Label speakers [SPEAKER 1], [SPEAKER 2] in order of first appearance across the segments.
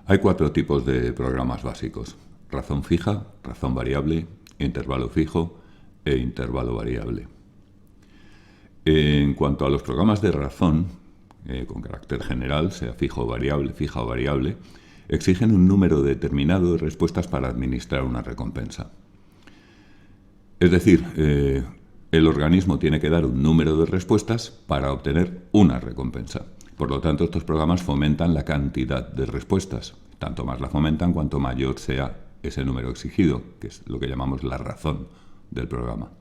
[SPEAKER 1] Hay 4 tipos de programas básicos: razón fija, razón variable, intervalo fijo e intervalo variable. En cuanto a los programas de razón, con carácter general, sea fijo o variable, fija o variable, exigen un número determinado de respuestas para administrar una recompensa. Es decir, el organismo tiene que dar un número de respuestas para obtener una recompensa. Por lo tanto, estos programas fomentan la cantidad de respuestas. Tanto más la fomentan cuanto mayor sea ese número exigido, que es lo que llamamos la razón del programa.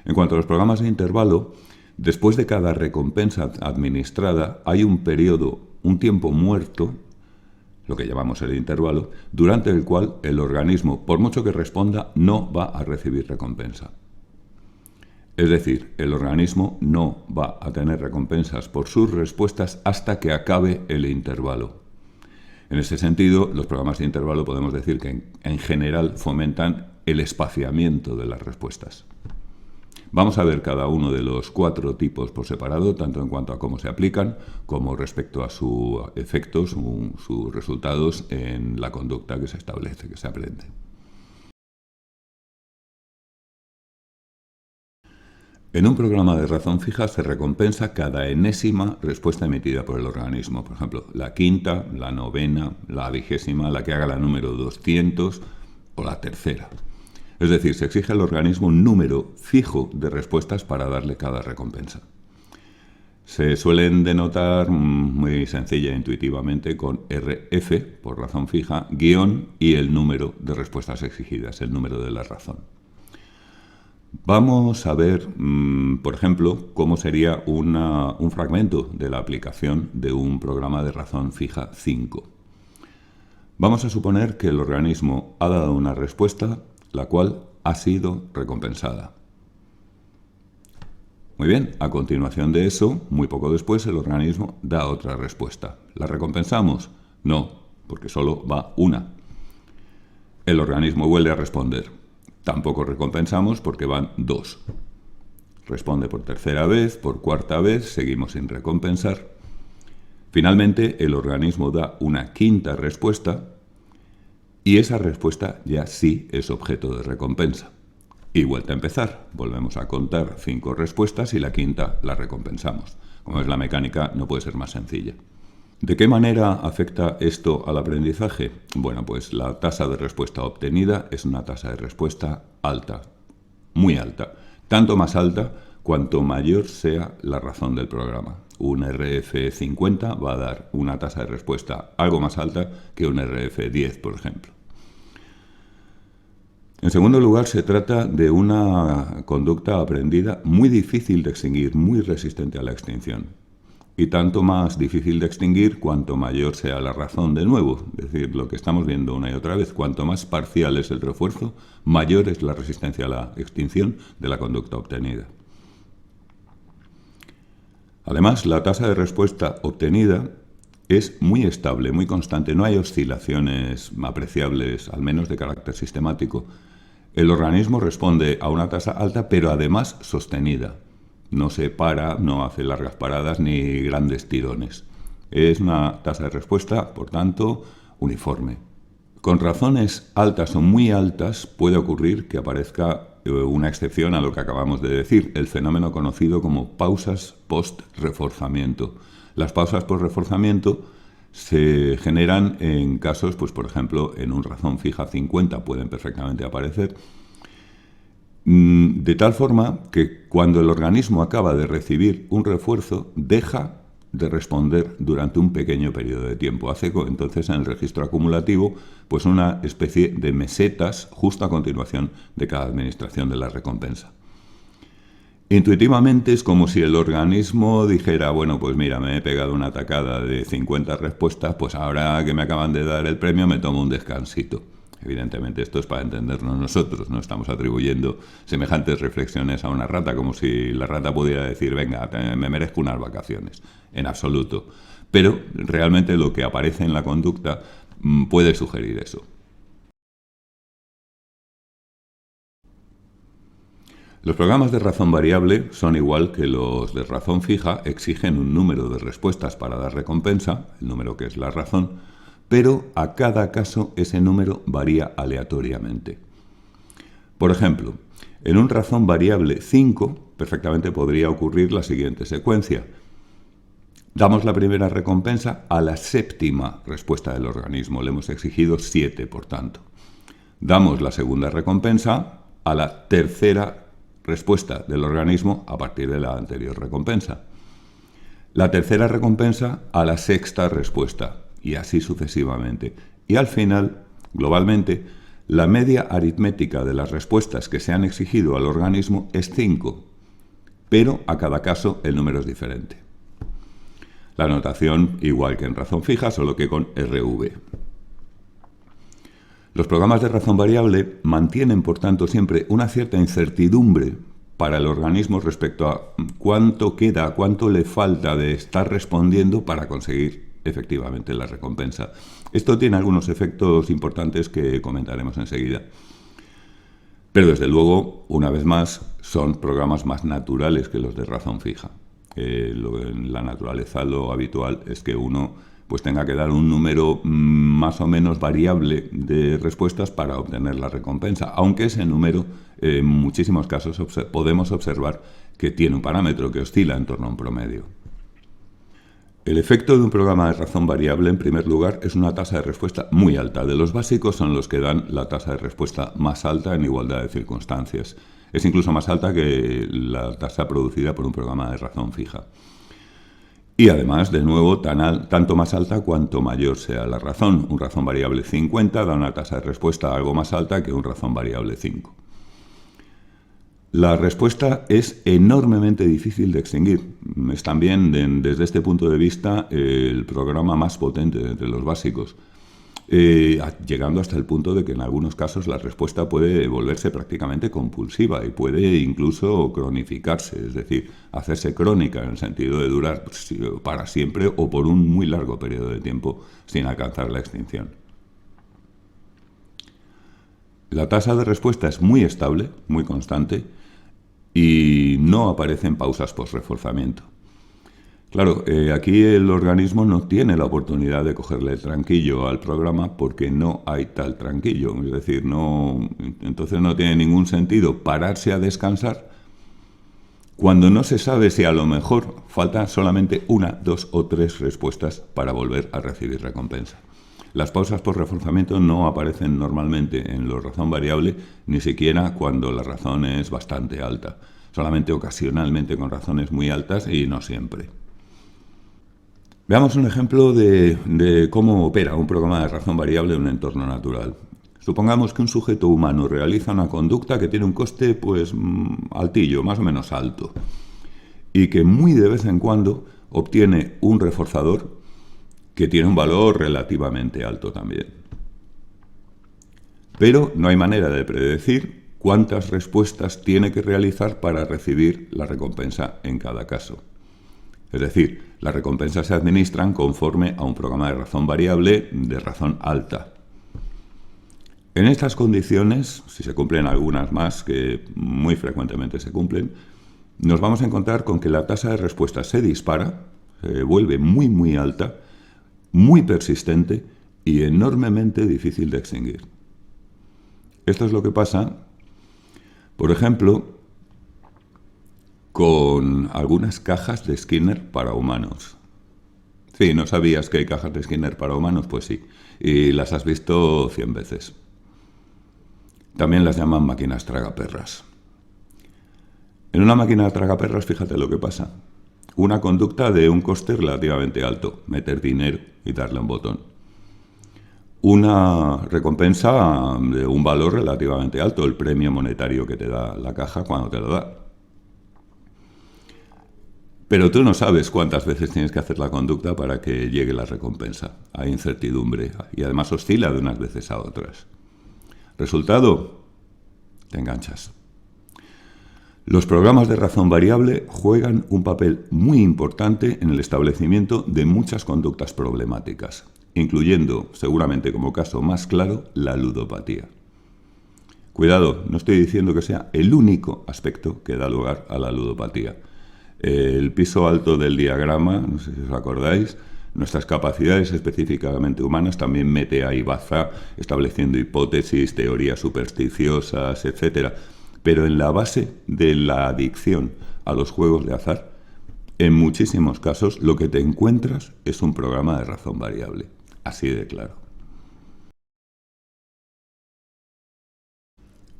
[SPEAKER 1] En cuanto a los programas de intervalo, después de cada recompensa administrada hay un periodo, un tiempo muerto, lo que llamamos el intervalo, durante el cual el organismo, por mucho que responda, no va a recibir recompensa. Es decir, el organismo no va a tener recompensas por sus respuestas hasta que acabe el intervalo. En este sentido, los programas de intervalo podemos decir que en general fomentan el espaciamiento de las respuestas. Vamos a ver cada uno de los 4 tipos por separado, tanto en cuanto a cómo se aplican, como respecto a sus efectos, sus resultados en la conducta que se establece, que se aprende. En un programa de razón fija se recompensa cada enésima respuesta emitida por el organismo. Por ejemplo, la quinta, la novena, la 20ª, la que haga la número 200 o la tercera. Es decir, se exige al organismo un número fijo de respuestas para darle cada recompensa. Se suelen denotar muy sencilla e intuitivamente con RF, por razón fija, guión y el número de respuestas exigidas, el número de la razón. Vamos a ver, por ejemplo, cómo sería un fragmento de la aplicación de un programa de razón fija 5. Vamos a suponer que el organismo ha dado una respuesta, la cual ha sido recompensada. Muy bien, a continuación de eso, muy poco después, el organismo da otra respuesta. ¿La recompensamos? No, porque solo va una. El organismo vuelve a responder. Tampoco recompensamos porque van 2. Responde por tercera vez, por cuarta vez, seguimos sin recompensar. Finalmente, el organismo da una quinta respuesta y esa respuesta ya sí es objeto de recompensa. Y vuelta a empezar. Volvemos a contar 5 respuestas y la quinta la recompensamos. Como es la mecánica, no puede ser más sencilla. ¿De qué manera afecta esto al aprendizaje? Bueno, pues la tasa de respuesta obtenida es una tasa de respuesta alta, muy alta. Tanto más alta cuanto mayor sea la razón del programa. Un RF50 va a dar una tasa de respuesta algo más alta que un RF10, por ejemplo. En segundo lugar, se trata de una conducta aprendida muy difícil de extinguir, muy resistente a la extinción. Y tanto más difícil de extinguir cuanto mayor sea la razón de nuevo. Es decir, lo que estamos viendo una y otra vez, cuanto más parcial es el refuerzo, mayor es la resistencia a la extinción de la conducta obtenida. Además, la tasa de respuesta obtenida es muy estable, muy constante, no hay oscilaciones apreciables, al menos de carácter sistemático. El organismo responde a una tasa alta, pero además sostenida. No se para, no hace largas paradas ni grandes tirones. Es una tasa de respuesta, por tanto, uniforme. Con razones altas o muy altas puede ocurrir que aparezca una excepción a lo que acabamos de decir, el fenómeno conocido como pausas post-reforzamiento. Las pausas post-reforzamiento se generan en casos, pues por ejemplo, en un razón fija 50 pueden perfectamente aparecer, de tal forma que cuando el organismo acaba de recibir un refuerzo, deja de responder durante un pequeño periodo de tiempo. Hace entonces en el registro acumulativo pues una especie de mesetas justo a continuación de cada administración de la recompensa. Intuitivamente es como si el organismo dijera, bueno, pues mira, me he pegado una tacada de 50 respuestas, pues ahora que me acaban de dar el premio me tomo un descansito. Evidentemente esto es para entendernos nosotros, no estamos atribuyendo semejantes reflexiones a una rata, como si la rata pudiera decir, venga, me merezco unas vacaciones, en absoluto. Pero realmente lo que aparece en la conducta puede sugerir eso. Los programas de razón variable son igual que los de razón fija, exigen un número de respuestas para dar recompensa, el número que es la razón, pero a cada caso ese número varía aleatoriamente. Por ejemplo, en un razón variable 5, perfectamente podría ocurrir la siguiente secuencia. Damos la primera recompensa a la séptima respuesta del organismo. Le hemos exigido 7, por tanto. Damos la segunda recompensa a la tercera respuesta del organismo a partir de la anterior recompensa. La tercera recompensa a la sexta respuesta, y así sucesivamente. Y al final, globalmente, la media aritmética de las respuestas que se han exigido al organismo es 5, pero a cada caso el número es diferente. La notación igual que en razón fija, solo que con RV. Los programas de razón variable mantienen, por tanto, siempre una cierta incertidumbre para el organismo respecto a cuánto queda, cuánto le falta de estar respondiendo para conseguir efectivamente la recompensa. Esto tiene algunos efectos importantes que comentaremos enseguida. Pero desde luego, una vez más, son programas más naturales que los de razón fija. En la naturaleza lo habitual es que uno pues tenga que dar un número más o menos variable de respuestas para obtener la recompensa, aunque ese número en muchísimos casos podemos observar que tiene un parámetro que oscila en torno a un promedio. El efecto de un programa de razón variable, en primer lugar, es una tasa de respuesta muy alta. De los básicos son los que dan la tasa de respuesta más alta en igualdad de circunstancias. Es incluso más alta que la tasa producida por un programa de razón fija. Y además, de nuevo, tanto más alta cuanto mayor sea la razón. Un razón variable 50 da una tasa de respuesta algo más alta que un razón variable 5. La respuesta es enormemente difícil de extinguir. Es también, desde este punto de vista, el programa más potente de entre los básicos, llegando hasta el punto de que en algunos casos la respuesta puede volverse prácticamente compulsiva y puede incluso cronificarse, es decir, hacerse crónica en el sentido de durar para siempre o por un muy largo periodo de tiempo sin alcanzar la extinción. La tasa de respuesta es muy estable, muy constante, y no aparecen pausas post-reforzamiento. Claro, aquí el organismo no tiene la oportunidad de cogerle el tranquillo al programa porque no hay tal tranquillo. Es decir, entonces no tiene ningún sentido pararse a descansar cuando no se sabe si a lo mejor faltan solamente 1, 2 o 3 respuestas para volver a recibir recompensa. Las pausas por reforzamiento no aparecen normalmente en la razón variable, ni siquiera cuando la razón es bastante alta. Solamente ocasionalmente con razones muy altas y no siempre. Veamos un ejemplo de cómo opera un programa de razón variable en un entorno natural. Supongamos que un sujeto humano realiza una conducta que tiene un coste pues altillo, más o menos alto, y que muy de vez en cuando obtiene un reforzador que tiene un valor relativamente alto también. Pero no hay manera de predecir cuántas respuestas tiene que realizar para recibir la recompensa en cada caso. Es decir, las recompensas se administran conforme a un programa de razón variable de razón alta. En estas condiciones, si se cumplen algunas más, que muy frecuentemente se cumplen, nos vamos a encontrar con que la tasa de respuesta se dispara, se vuelve muy muy alta, muy persistente y enormemente difícil de extinguir. Esto es lo que pasa, por ejemplo, con algunas cajas de Skinner para humanos. Sí, ¿no sabías que hay cajas de Skinner para humanos? Pues sí, y las has visto 100 veces. También las llaman máquinas tragaperras. En una máquina tragaperras, fíjate lo que pasa. Una conducta de un coste relativamente alto, meter dinero y darle un botón. Una recompensa de un valor relativamente alto, el premio monetario que te da la caja cuando te lo da. Pero tú no sabes cuántas veces tienes que hacer la conducta para que llegue la recompensa. Hay incertidumbre y además oscila de unas veces a otras. Resultado, te enganchas. Los programas de razón variable juegan un papel muy importante en el establecimiento de muchas conductas problemáticas, incluyendo, seguramente como caso más claro, la ludopatía. Cuidado, no estoy diciendo que sea el único aspecto que da lugar a la ludopatía. El piso alto del diagrama, no sé si os acordáis, nuestras capacidades específicamente humanas también mete ahí baza, estableciendo hipótesis, teorías supersticiosas, etc. Pero en la base de la adicción a los juegos de azar, en muchísimos casos lo que te encuentras es un programa de razón variable. Así de claro.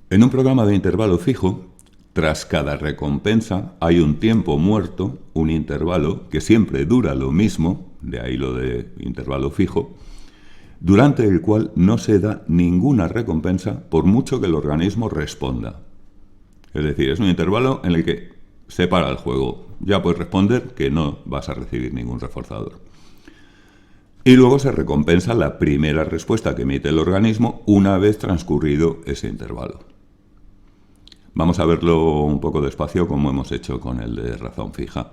[SPEAKER 1] En un programa de intervalo fijo, tras cada recompensa hay un tiempo muerto, un intervalo que siempre dura lo mismo, de ahí lo de intervalo fijo, durante el cual no se da ninguna recompensa por mucho que el organismo responda. Es decir, es un intervalo en el que se para el juego. Ya puedes responder que no vas a recibir ningún reforzador. Y luego se recompensa la primera respuesta que emite el organismo una vez transcurrido ese intervalo. Vamos a verlo un poco despacio como hemos hecho con el de razón fija.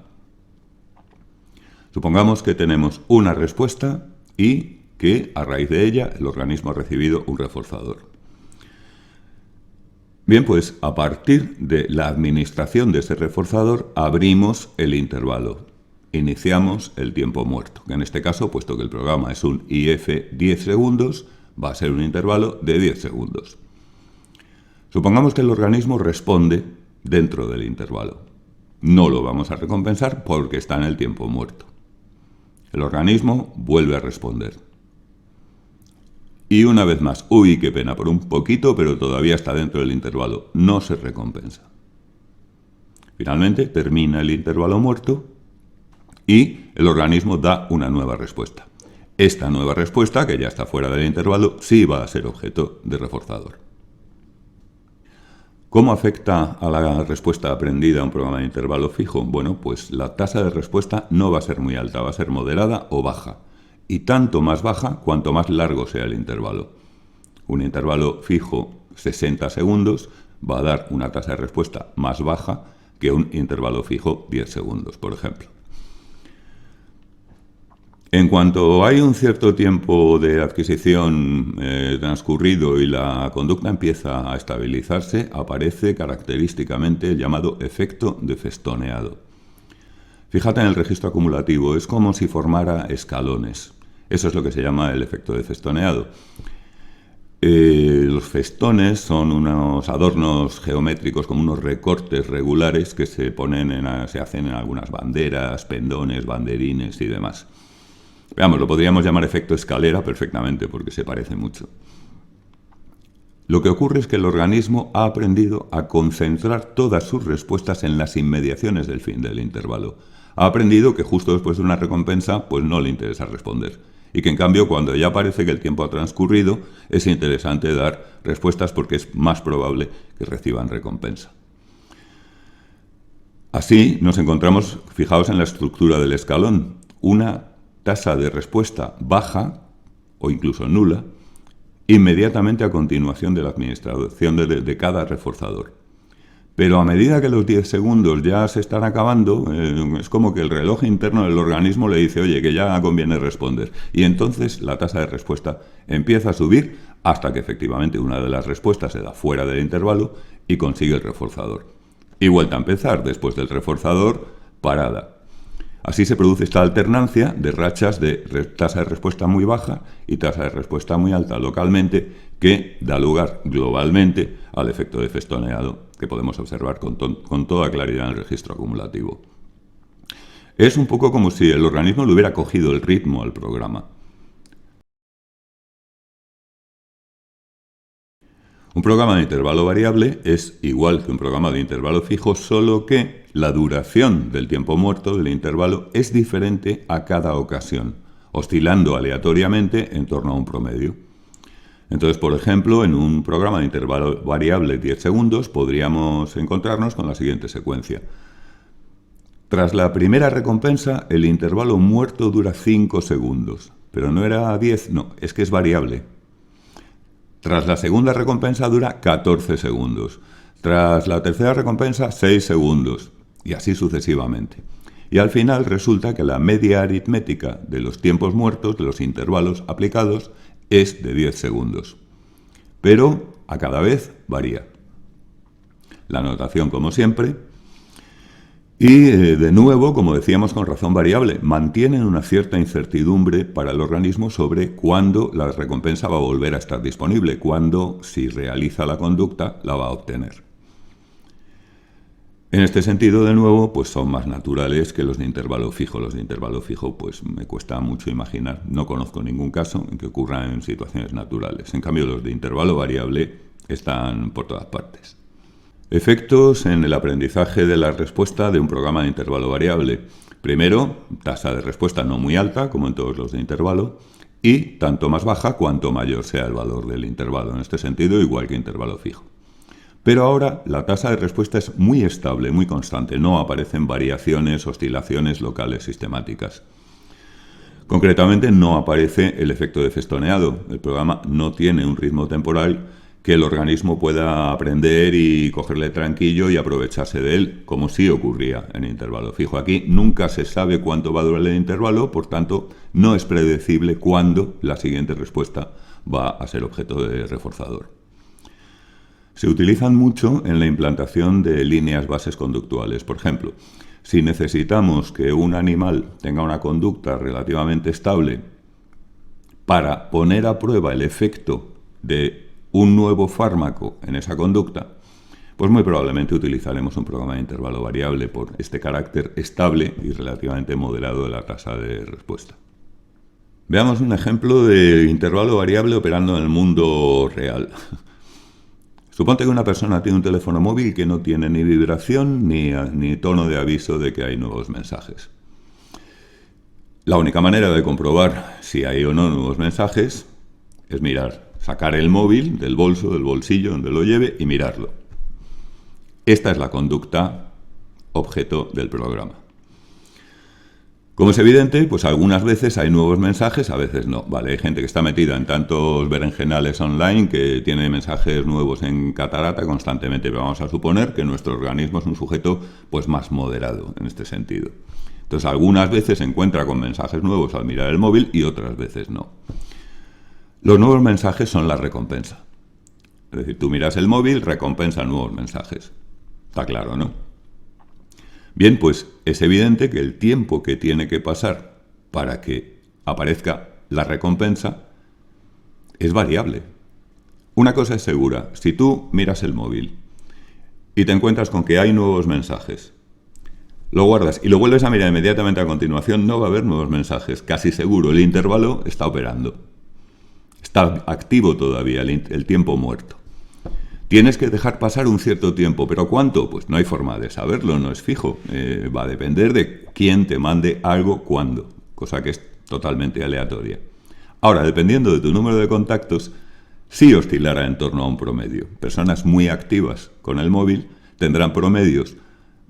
[SPEAKER 1] Supongamos que tenemos una respuesta y que a raíz de ella el organismo ha recibido un reforzador. Bien, pues a partir de la administración de ese reforzador abrimos el intervalo. Iniciamos el tiempo muerto, que en este caso, puesto que el programa es un IF 10 segundos, va a ser un intervalo de 10 segundos. Supongamos que el organismo responde dentro del intervalo. No lo vamos a recompensar porque está en el tiempo muerto. El organismo vuelve a responder. Y una vez más, uy, qué pena, por un poquito, pero todavía está dentro del intervalo. No se recompensa. Finalmente, termina el intervalo muerto y el organismo da una nueva respuesta. Esta nueva respuesta, que ya está fuera del intervalo, sí va a ser objeto de reforzador. ¿Cómo afecta a la respuesta aprendida a un programa de intervalo fijo? Bueno, pues la tasa de respuesta no va a ser muy alta, va a ser moderada o baja. Y tanto más baja cuanto más largo sea el intervalo. Un intervalo fijo 60 segundos va a dar una tasa de respuesta más baja que un intervalo fijo 10 segundos, por ejemplo. En cuanto hay un cierto tiempo de adquisición transcurrido y la conducta empieza a estabilizarse, aparece característicamente el llamado efecto de festoneado. Fíjate en el registro acumulativo, es como si formara escalones. Eso es lo que se llama el efecto de festoneado. Los festones son unos adornos geométricos, como unos recortes regulares que se hacen en algunas banderas, pendones, banderines y demás. Veamos, lo podríamos llamar efecto escalera perfectamente porque se parece mucho. Lo que ocurre es que el organismo ha aprendido a concentrar todas sus respuestas en las inmediaciones del fin del intervalo. Ha aprendido que justo después de una recompensa pues no le interesa responder y que en cambio cuando ya parece que el tiempo ha transcurrido es interesante dar respuestas porque es más probable que reciban recompensa. Así nos encontramos fijados en la estructura del escalón. Una tasa de respuesta baja o incluso nula inmediatamente a continuación de la administración de cada reforzador. Pero a medida que los 10 segundos ya se están acabando, es como que el reloj interno del organismo le dice, oye, que ya conviene responder. Y entonces la tasa de respuesta empieza a subir hasta que efectivamente una de las respuestas se da fuera del intervalo y consigue el reforzador. Y vuelta a empezar, después del reforzador, parada. Así se produce esta alternancia de rachas de tasa de respuesta muy baja y tasa de respuesta muy alta localmente, que da lugar globalmente al efecto de festoneado que podemos observar con toda claridad en el registro acumulativo. Es un poco como si el organismo le hubiera cogido el ritmo al programa. Un programa de intervalo variable es igual que un programa de intervalo fijo, solo que la duración del tiempo muerto del intervalo es diferente a cada ocasión, oscilando aleatoriamente en torno a un promedio. Entonces, por ejemplo, en un programa de intervalo variable 10 segundos podríamos encontrarnos con la siguiente secuencia. Tras la primera recompensa, el intervalo muerto dura 5 segundos, pero no era 10, no, es que es variable. Tras la segunda recompensa dura 14 segundos. Tras la tercera recompensa, 6 segundos. Y así sucesivamente. Y al final resulta que la media aritmética de los tiempos muertos, de los intervalos aplicados, es de 10 segundos. Pero a cada vez varía. La notación, como siempre. Y, de nuevo, como decíamos, con razón variable, mantienen una cierta incertidumbre para el organismo sobre cuándo la recompensa va a volver a estar disponible, cuándo, si realiza la conducta, la va a obtener. En este sentido, de nuevo, pues son más naturales que los de intervalo fijo. Los de intervalo fijo, pues me cuesta mucho imaginar. No conozco ningún caso en que ocurran en situaciones naturales. En cambio, los de intervalo variable están por todas partes. Efectos en el aprendizaje de la respuesta de un programa de intervalo variable. Primero, tasa de respuesta no muy alta, como en todos los de intervalo, y tanto más baja cuanto mayor sea el valor del intervalo. En este sentido, igual que intervalo fijo. Pero ahora la tasa de respuesta es muy estable, muy constante. No aparecen variaciones, oscilaciones locales sistemáticas. Concretamente, no aparece el efecto de festoneado. El programa no tiene un ritmo temporal que el organismo pueda aprender y cogerle tranquillo y aprovecharse de él, como sí ocurría en intervalo fijo. Aquí nunca se sabe cuánto va a durar el intervalo, por tanto, no es predecible cuándo la siguiente respuesta va a ser objeto de reforzador. Se utilizan mucho en la implantación de líneas bases conductuales. Por ejemplo, si necesitamos que un animal tenga una conducta relativamente estable para poner a prueba el efecto de un nuevo fármaco en esa conducta, pues muy probablemente utilizaremos un programa de intervalo variable por este carácter estable y relativamente moderado de la tasa de respuesta. Veamos un ejemplo de intervalo variable operando en el mundo real. Suponte que una persona tiene un teléfono móvil que no tiene ni vibración ni tono de aviso de que hay nuevos mensajes. La única manera de comprobar si hay o no nuevos mensajes es sacar el móvil del bolso, del bolsillo donde lo lleve y mirarlo. Esta es la conducta objeto del programa. Como es evidente, pues algunas veces hay nuevos mensajes, a veces no. Vale, hay gente que está metida en tantos berenjenales online que tiene mensajes nuevos en catarata constantemente, pero vamos a suponer que nuestro organismo es un sujeto pues más moderado en este sentido. Entonces, algunas veces se encuentra con mensajes nuevos al mirar el móvil y otras veces no. Los nuevos mensajes son la recompensa. Es decir, tú miras el móvil, recompensa nuevos mensajes. Está claro, ¿no? Bien, pues es evidente que el tiempo que tiene que pasar para que aparezca la recompensa es variable. Una cosa es segura, si tú miras el móvil y te encuentras con que hay nuevos mensajes, lo guardas y lo vuelves a mirar inmediatamente a continuación, no va a haber nuevos mensajes, casi seguro, el intervalo está operando. Está activo todavía el tiempo muerto. Tienes que dejar pasar un cierto tiempo, ¿pero cuánto? Pues no hay forma de saberlo, no es fijo. Va a depender de quién te mande algo cuándo, cosa que es totalmente aleatoria. Ahora, dependiendo de tu número de contactos, sí oscilará en torno a un promedio. Personas muy activas con el móvil tendrán promedios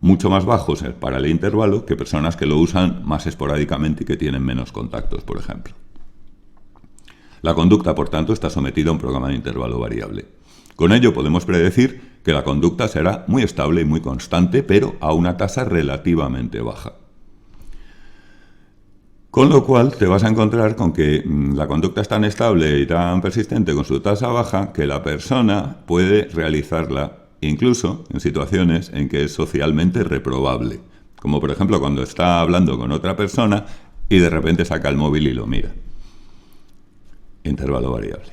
[SPEAKER 1] mucho más bajos para el intervalo que personas que lo usan más esporádicamente y que tienen menos contactos, por ejemplo. La conducta, por tanto, está sometida a un programa de intervalo variable. Con ello podemos predecir que la conducta será muy estable y muy constante, pero a una tasa relativamente baja. Con lo cual te vas a encontrar con que la conducta es tan estable y tan persistente con su tasa baja que la persona puede realizarla incluso en situaciones en que es socialmente reprobable. Como por ejemplo cuando está hablando con otra persona y de repente saca el móvil y lo mira. Intervalo variable.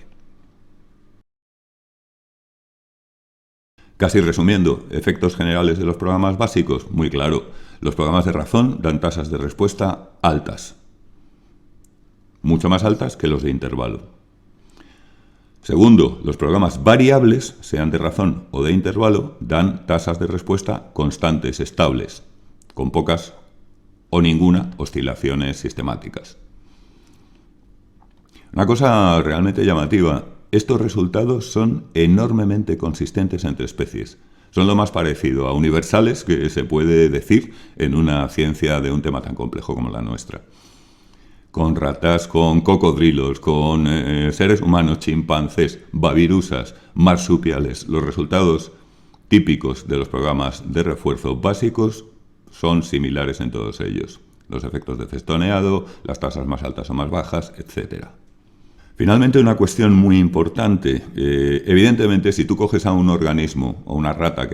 [SPEAKER 1] Casi resumiendo, efectos generales de los programas básicos, muy claro. Los programas de razón dan tasas de respuesta altas, mucho más altas que los de intervalo. Segundo, los programas variables, sean de razón o de intervalo, dan tasas de respuesta constantes, estables, con pocas o ninguna oscilaciones sistemáticas. Una cosa realmente llamativa. Estos resultados son enormemente consistentes entre especies. Son lo más parecido a universales que se puede decir en una ciencia de un tema tan complejo como la nuestra. Con ratas, con cocodrilos, con seres humanos, chimpancés, bavirusas, marsupiales. Los resultados típicos de los programas de refuerzo básicos son similares en todos ellos. Los efectos de festoneado, las tasas más altas o más bajas, etc. Finalmente, una cuestión muy importante. Evidentemente, si tú coges a un organismo o una rata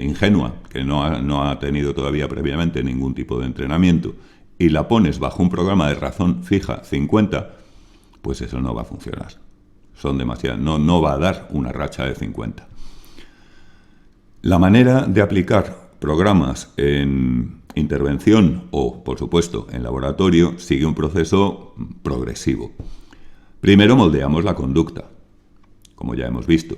[SPEAKER 1] ingenua, que no ha tenido todavía previamente ningún tipo de entrenamiento, y la pones bajo un programa de razón fija 50, pues eso no va a funcionar. Son demasiadas, no va a dar una racha de 50. La manera de aplicar programas en intervención o, por supuesto, en laboratorio sigue un proceso progresivo. Primero moldeamos la conducta, como ya hemos visto.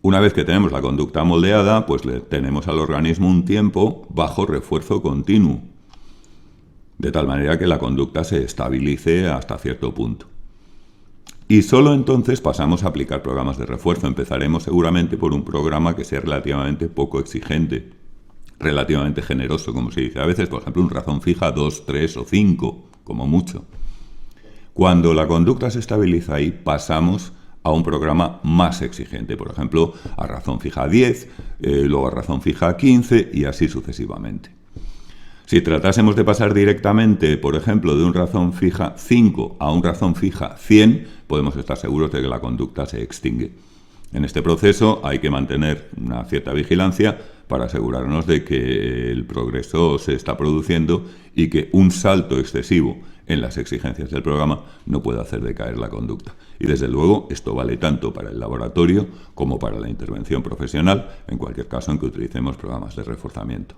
[SPEAKER 1] Una vez que tenemos la conducta moldeada, pues le tenemos al organismo un tiempo bajo refuerzo continuo, de tal manera que la conducta se estabilice hasta cierto punto. Y solo entonces pasamos a aplicar programas de refuerzo. Empezaremos seguramente por un programa que sea relativamente poco exigente, relativamente generoso, como se dice a veces, por ejemplo, un razón fija 2, 3 o 5, como mucho. Cuando la conducta se estabiliza ahí, pasamos a un programa más exigente, por ejemplo, a razón fija 10, luego a razón fija 15 y así sucesivamente. Si tratásemos de pasar directamente, por ejemplo, de un razón fija 5 a un razón fija 100, podemos estar seguros de que la conducta se extingue. En este proceso hay que mantener una cierta vigilancia para asegurarnos de que el progreso se está produciendo y que un salto excesivo en las exigencias del programa no puede hacer decaer la conducta. Y desde luego esto vale tanto para el laboratorio como para la intervención profesional, en cualquier caso en que utilicemos programas de reforzamiento.